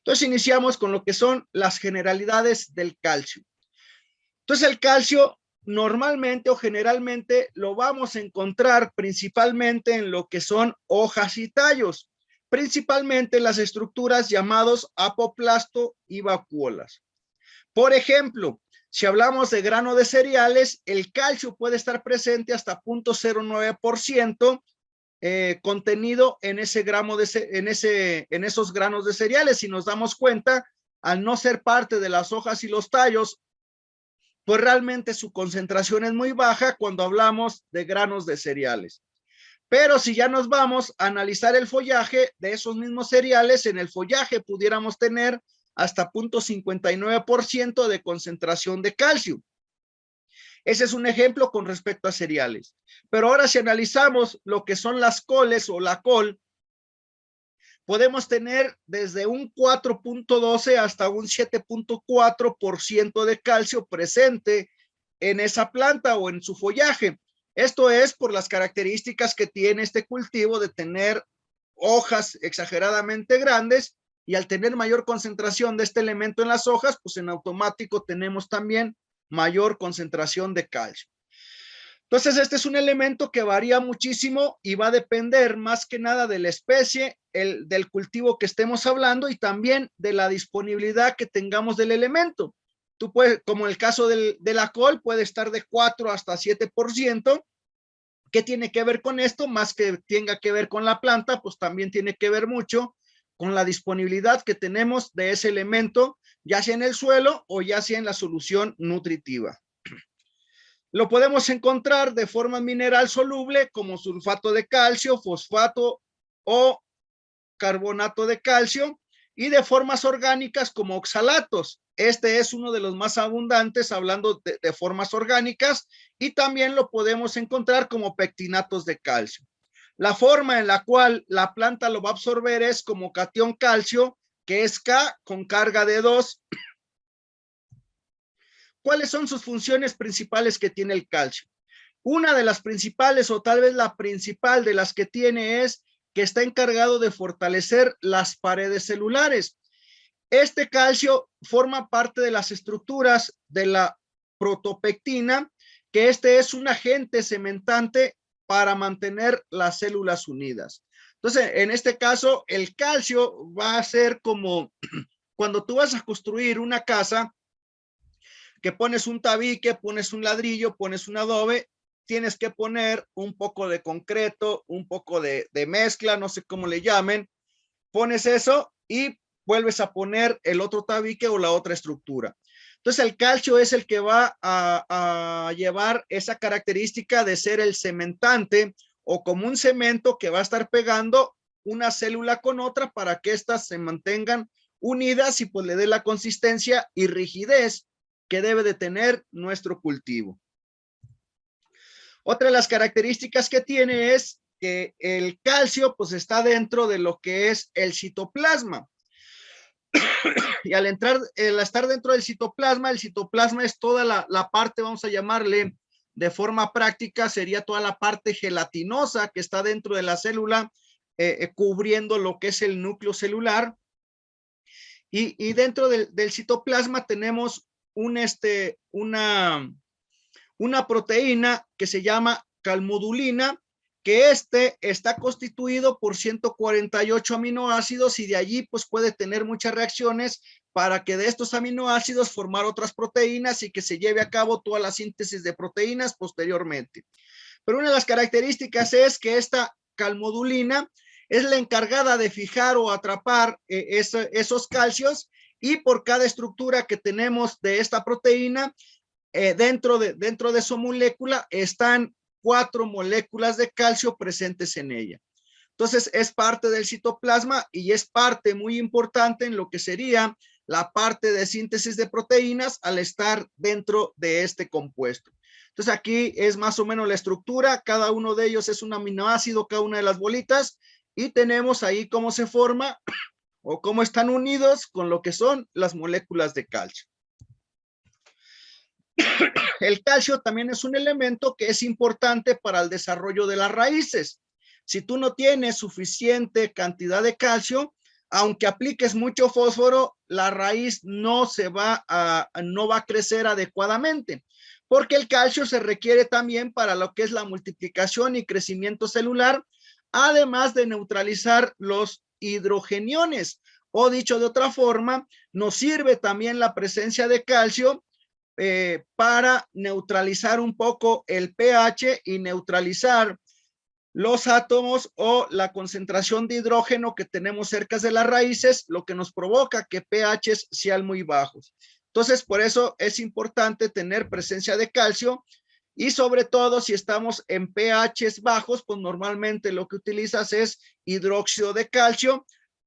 Entonces iniciamos con lo que son las generalidades del calcio. Entonces el calcio normalmente o generalmente lo vamos a encontrar principalmente en lo que son hojas y tallos, principalmente en las estructuras llamados apoplasto y vacuolas. Por ejemplo, si hablamos de grano de cereales, el calcio puede estar presente hasta 0.09% contenido en ese gramo en esos granos de cereales. Si nos damos cuenta, al no ser parte de las hojas y los tallos, pues realmente su concentración es muy baja cuando hablamos de granos de cereales. Pero si ya nos vamos a analizar el follaje de esos mismos cereales, en el follaje pudiéramos tener hasta 0.59% de concentración de calcio. Ese es un ejemplo con respecto a cereales. Pero ahora si analizamos lo que son las coles o la col, podemos tener desde un 4.12 hasta un 7.4% de calcio presente en esa planta o en su follaje. Esto es por las características que tiene este cultivo de tener hojas exageradamente grandes, y al tener mayor concentración de este elemento en las hojas, pues en automático tenemos también mayor concentración de calcio. Entonces, este es un elemento que varía muchísimo y va a depender más que nada de la especie, del cultivo que estemos hablando y también de la disponibilidad que tengamos del elemento. Tú puedes, como el caso de la col, puede estar de 4 hasta 7%. ¿Qué tiene que ver con esto? Más que tenga que ver con la planta, pues también tiene que ver mucho con la disponibilidad que tenemos de ese elemento, ya sea en el suelo o ya sea en la solución nutritiva. Lo podemos encontrar de forma mineral soluble como sulfato de calcio, fosfato o carbonato de calcio, y de formas orgánicas como oxalatos. Este es uno de los más abundantes hablando de formas orgánicas, y también lo podemos encontrar como pectinatos de calcio. La forma en la cual la planta lo va a absorber es como catión calcio, que es K con carga de 2. ¿Cuáles son sus funciones principales que tiene el calcio? Una de las principales, o tal vez la principal de las que tiene, es que está encargado de fortalecer las paredes celulares. Este calcio forma parte de las estructuras de la protopectina, que este es un agente cementante para mantener las células unidas. Entonces, en este caso, el calcio va a ser como cuando tú vas a construir una casa, que pones un tabique, pones un ladrillo, pones un adobe, tienes que poner un poco de concreto, un poco de mezcla, no sé cómo le llamen, pones eso y vuelves a poner el otro tabique o la otra estructura. Entonces el calcio es el que va a llevar esa característica de ser el cementante, o como un cemento que va a estar pegando una célula con otra para que éstas se mantengan unidas y pues le dé la consistencia y rigidez que debe de tener nuestro cultivo. Otra de las características que tiene es que el calcio pues está dentro de lo que es el citoplasma. Y al estar dentro del citoplasma, el citoplasma es toda la parte, vamos a llamarle de forma práctica, sería toda la parte gelatinosa que está dentro de la célula, cubriendo lo que es el núcleo celular. Y dentro del citoplasma tenemos una proteína que se llama calmodulina, que está constituido por 148 aminoácidos, y de allí pues puede tener muchas reacciones para que de estos aminoácidos formar otras proteínas y que se lleve a cabo toda la síntesis de proteínas posteriormente. Pero una de las características es que esta calmodulina es la encargada de fijar o atrapar esos calcios, y por cada estructura que tenemos de esta proteína, dentro de su molécula están 4 moléculas de calcio presentes en ella. Entonces es parte del citoplasma y es parte muy importante en lo que sería la parte de síntesis de proteínas al estar dentro de este compuesto. Entonces aquí es más o menos la estructura, cada uno de ellos es un aminoácido, cada una de las bolitas, y tenemos ahí cómo se forma o cómo están unidos con lo que son las moléculas de calcio. El calcio también es un elemento que es importante para el desarrollo de las raíces. Si tú no tienes suficiente cantidad de calcio, aunque apliques mucho fósforo, la raíz no va a crecer adecuadamente, porque el calcio se requiere también para lo que es la multiplicación y crecimiento celular, además de neutralizar los hidrogeniones, o dicho de otra forma, nos sirve también la presencia de calcio para neutralizar un poco el pH y neutralizar los átomos o la concentración de hidrógeno que tenemos cerca de las raíces, lo que nos provoca que pHs sean muy bajos. Entonces, por eso es importante tener presencia de calcio, y sobre todo si estamos en pHs bajos, pues normalmente lo que utilizas es hidróxido de calcio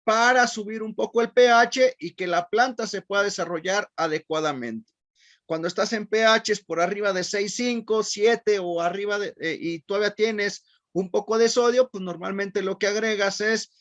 para subir un poco el pH y que la planta se pueda desarrollar adecuadamente. Cuando estás en pHs por arriba de 6,5, 7 o arriba y todavía tienes un poco de sodio, pues normalmente lo que agregas es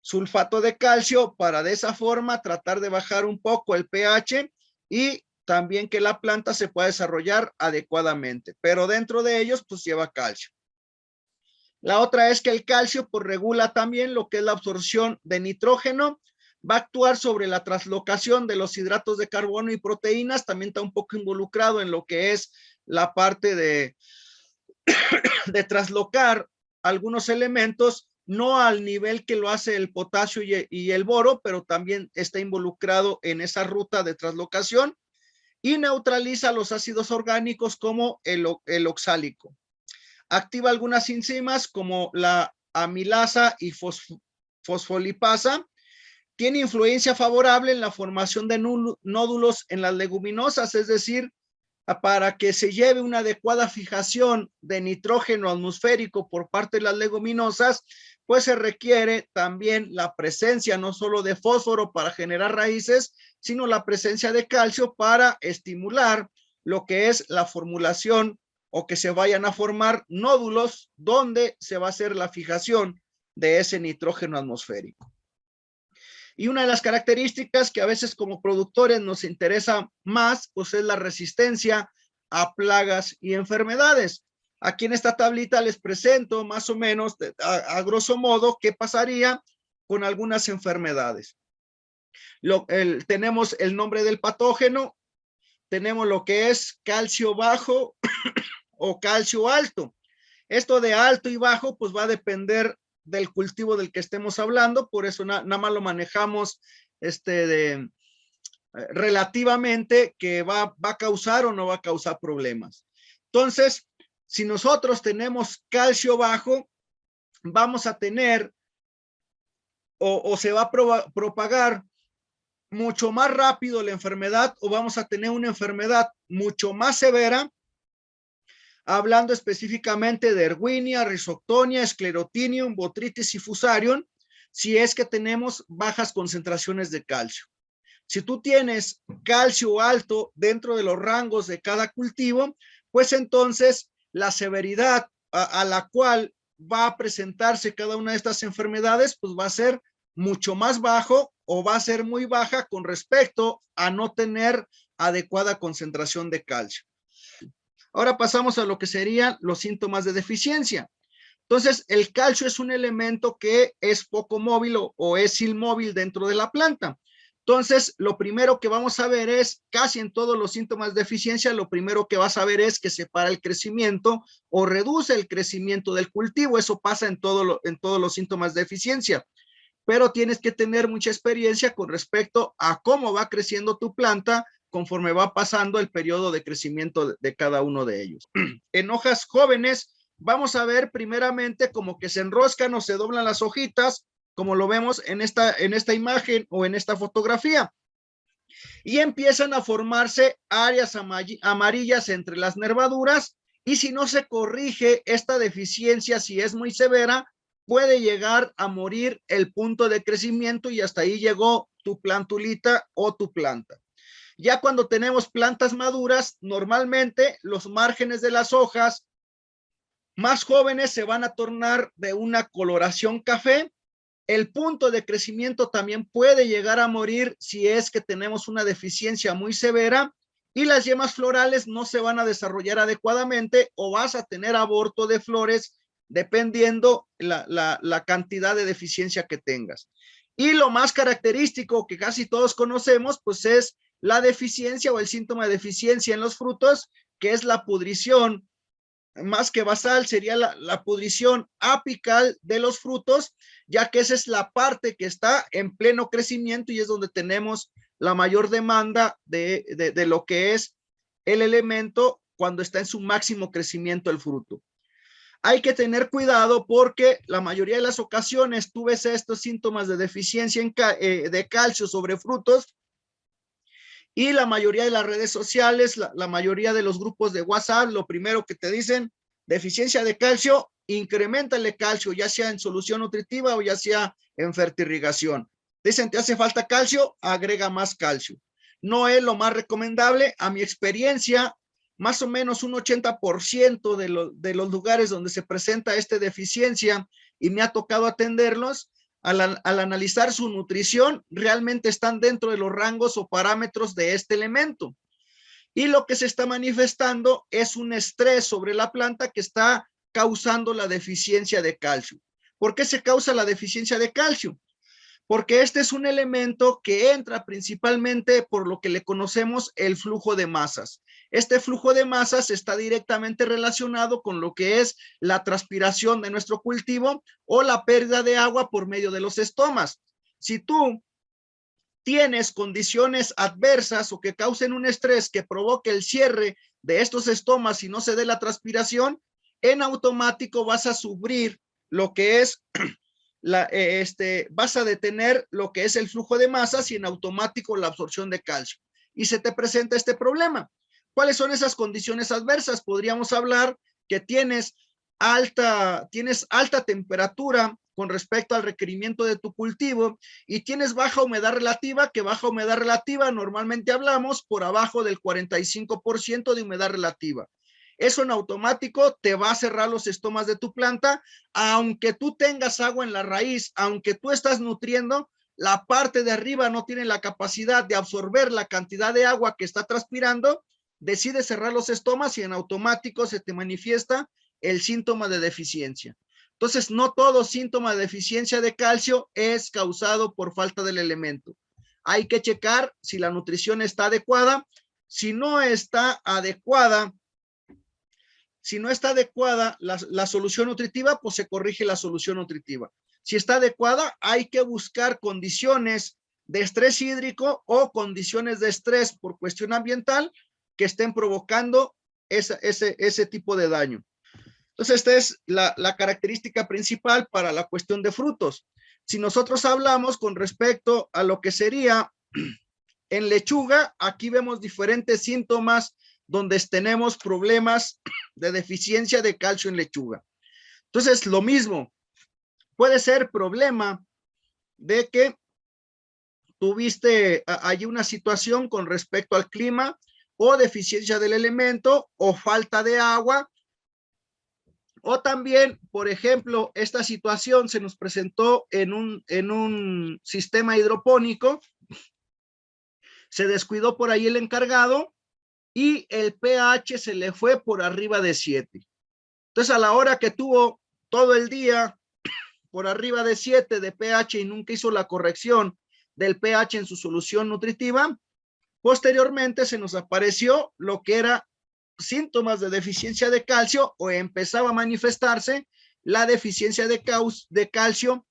sulfato de calcio para de esa forma tratar de bajar un poco el pH y también que la planta se pueda desarrollar adecuadamente, pero dentro de ellos pues lleva calcio. La otra es que el calcio pues regula también lo que es la absorción de nitrógeno, va a actuar sobre la translocación de los hidratos de carbono y proteínas, también está un poco involucrado en lo que es la parte de traslocar algunos elementos, no al nivel que lo hace el potasio y el boro, pero también está involucrado en esa ruta de translocación, y neutraliza los ácidos orgánicos como el oxálico. Activa algunas enzimas como la amilasa y fosfolipasa. Tiene influencia favorable en la formación de nódulos en las leguminosas, es decir, para que se lleve una adecuada fijación de nitrógeno atmosférico por parte de las leguminosas, pues se requiere también la presencia no solo de fósforo para generar raíces, sino la presencia de calcio para estimular lo que es la formulación o que se vayan a formar nódulos donde se va a hacer la fijación de ese nitrógeno atmosférico. Y una de las características que a veces como productores nos interesa más, pues es la resistencia a plagas y enfermedades. Aquí en esta tablita les presento más o menos, a grosso modo, qué pasaría con algunas enfermedades. Tenemos el nombre del patógeno, tenemos lo que es calcio bajo o calcio alto. Esto de alto y bajo, pues va a depender del cultivo del que estemos hablando, por eso nada más lo manejamos relativamente, que va a causar o no va a causar problemas. Entonces, si nosotros tenemos calcio bajo, vamos a tener o se va a propagar mucho más rápido la enfermedad, o vamos a tener una enfermedad mucho más severa, hablando específicamente de Erwinia, Rhizoctonia, Sclerotinia, Botrytis y Fusarium, si es que tenemos bajas concentraciones de calcio. Si tú tienes calcio alto dentro de los rangos de cada cultivo, pues entonces la severidad a la cual va a presentarse cada una de estas enfermedades, pues va a ser mucho más bajo o va a ser muy baja con respecto a no tener adecuada concentración de calcio. Ahora pasamos a lo que serían los síntomas de deficiencia. Entonces, el calcio es un elemento que es poco móvil o es inmóvil dentro de la planta. Entonces, lo primero que vamos a ver es, casi en todos los síntomas de deficiencia, lo primero que vas a ver es que se para el crecimiento o reduce el crecimiento del cultivo. Eso pasa en todos los síntomas de deficiencia. Pero tienes que tener mucha experiencia con respecto a cómo va creciendo tu planta conforme va pasando el periodo de crecimiento de cada uno de ellos. En hojas jóvenes, vamos a ver primeramente como que se enroscan o se doblan las hojitas, como lo vemos en esta imagen o en esta fotografía. Y empiezan a formarse áreas amarillas entre las nervaduras, y si no se corrige esta deficiencia, si es muy severa, puede llegar a morir el punto de crecimiento y hasta ahí llegó tu plantulita o tu planta. Ya cuando tenemos plantas maduras, normalmente los márgenes de las hojas más jóvenes se van a tornar de una coloración café. El punto de crecimiento también puede llegar a morir si es que tenemos una deficiencia muy severa, y las yemas florales no se van a desarrollar adecuadamente o vas a tener aborto de flores dependiendo la cantidad de deficiencia que tengas. Y lo más característico que casi todos conocemos, pues es la deficiencia o el síntoma de deficiencia en los frutos, que es la pudrición. Más que basal sería la pudrición apical de los frutos, ya que esa es la parte que está en pleno crecimiento y es donde tenemos la mayor demanda de lo que es el elemento cuando está en su máximo crecimiento el fruto. Hay que tener cuidado porque la mayoría de las ocasiones tú ves estos síntomas de deficiencia de calcio sobre frutos y la mayoría de las redes sociales, la mayoría de los grupos de WhatsApp, lo primero que te dicen, deficiencia de calcio, incrementale calcio, ya sea en solución nutritiva o ya sea en fertirrigación. Dicen, te hace falta calcio, agrega más calcio. No es lo más recomendable. A mi experiencia, más o menos un 80% de los lugares donde se presenta esta deficiencia y me ha tocado atenderlos, al analizar su nutrición, realmente están dentro de los rangos o parámetros de este elemento. Y lo que se está manifestando es un estrés sobre la planta que está causando la deficiencia de calcio. ¿Por qué se causa la deficiencia de calcio? Porque este es un elemento que entra principalmente por lo que le conocemos el flujo de masas. Este flujo de masas está directamente relacionado con lo que es la transpiración de nuestro cultivo o la pérdida de agua por medio de los estomas. Si tú tienes condiciones adversas o que causen un estrés que provoque el cierre de estos estomas y no se dé la transpiración, en automático vas a sufrir lo que es vas a detener lo que es el flujo de masas y en automático la absorción de calcio. Y se te presenta este problema. ¿Cuáles son esas condiciones adversas? Podríamos hablar que tienes alta temperatura con respecto al requerimiento de tu cultivo y tienes baja humedad relativa, que baja humedad relativa normalmente hablamos por abajo del 45% de humedad relativa. Eso en automático te va a cerrar los estomas de tu planta, aunque tú tengas agua en la raíz, aunque tú estás nutriendo, la parte de arriba no tiene la capacidad de absorber la cantidad de agua que está transpirando, decide cerrar los estomas y en automático se te manifiesta el síntoma de deficiencia. Entonces, no todo síntoma de deficiencia de calcio es causado por falta del elemento. Hay que checar si la nutrición está adecuada. Si no está adecuada, la solución nutritiva, pues se corrige la solución nutritiva. Si está adecuada, hay que buscar condiciones de estrés hídrico o condiciones de estrés por cuestión ambiental que estén provocando ese tipo de daño. Entonces, esta es la característica principal para la cuestión de frutos. Si nosotros hablamos con respecto a lo que sería en lechuga, aquí vemos diferentes síntomas donde tenemos problemas de deficiencia de calcio en lechuga. Entonces, lo mismo, puede ser problema de que tuviste allí una situación con respecto al clima o deficiencia del elemento o falta de agua. O también, por ejemplo, esta situación se nos presentó en un sistema hidropónico, se descuidó por ahí el encargado y el pH se le fue por arriba de 7. Entonces, a la hora que tuvo todo el día por arriba de 7 de pH y nunca hizo la corrección del pH en su solución nutritiva, posteriormente se nos apareció lo que era síntomas de deficiencia de calcio o empezaba a manifestarse la deficiencia de calcio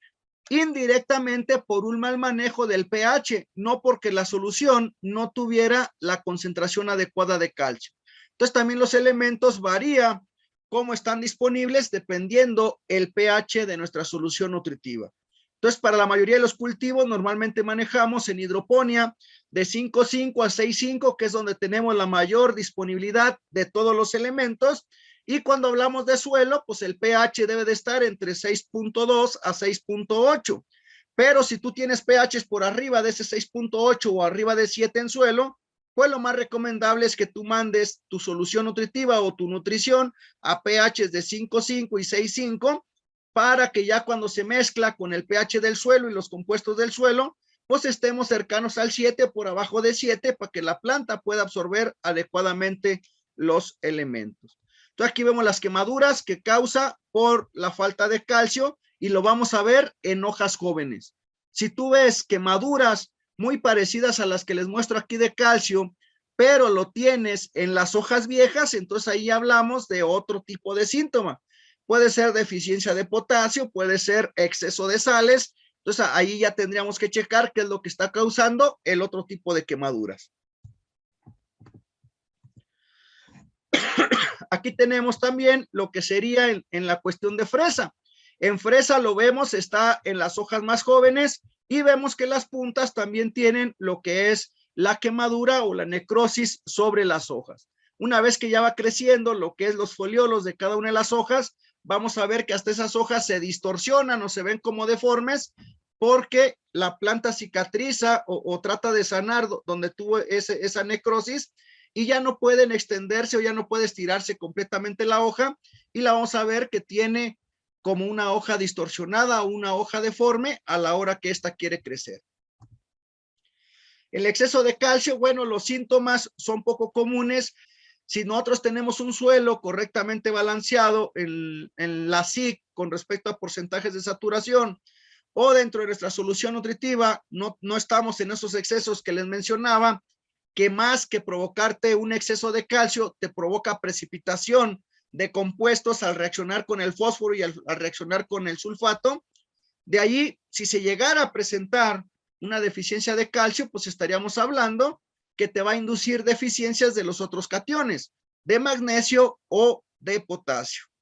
indirectamente por un mal manejo del pH, no porque la solución no tuviera la concentración adecuada de calcio. Entonces también los elementos varían cómo están disponibles dependiendo el pH de nuestra solución nutritiva. Entonces, para la mayoría de los cultivos normalmente manejamos en hidroponía de 5,5 a 6,5, que es donde tenemos la mayor disponibilidad de todos los elementos. Y cuando hablamos de suelo, pues el pH debe de estar entre 6,2 a 6,8. Pero si tú tienes pHs por arriba de ese 6,8 o arriba de 7 en suelo, pues lo más recomendable es que tú mandes tu solución nutritiva o tu nutrición a pHs de 5,5 y 6,5 para que ya cuando se mezcla con el pH del suelo y los compuestos del suelo, pues estemos cercanos al 7 por abajo de 7 para que la planta pueda absorber adecuadamente los elementos. Entonces aquí vemos las quemaduras que causa por la falta de calcio y lo vamos a ver en hojas jóvenes. Si tú ves quemaduras muy parecidas a las que les muestro aquí de calcio, pero lo tienes en las hojas viejas, entonces ahí hablamos de otro tipo de síntoma. Puede ser deficiencia de potasio, puede ser exceso de sales, entonces ahí ya tendríamos que checar qué es lo que está causando el otro tipo de quemaduras. Aquí tenemos también lo que sería en la cuestión de fresa. En fresa lo vemos, está en las hojas más jóvenes y vemos que las puntas también tienen lo que es la quemadura o la necrosis sobre las hojas. Una vez que ya va creciendo lo que es los foliolos de cada una de las hojas, vamos a ver que hasta esas hojas se distorsionan o se ven como deformes porque la planta cicatriza o trata de sanar donde tuvo esa necrosis y ya no pueden extenderse o ya no puede estirarse completamente la hoja y la vamos a ver que tiene como una hoja distorsionada o una hoja deforme a la hora que ésta quiere crecer. El exceso de calcio, bueno, los síntomas son poco comunes. Si nosotros tenemos un suelo correctamente balanceado en la SIC con respecto a porcentajes de saturación o dentro de nuestra solución nutritiva, no estamos en esos excesos que les mencionaba, que más que provocarte un exceso de calcio, te provoca precipitación de compuestos al reaccionar con el fósforo y al reaccionar con el sulfato. De allí, si se llegara a presentar una deficiencia de calcio, pues estaríamos hablando que te va a inducir deficiencias de los otros cationes, de magnesio o de potasio.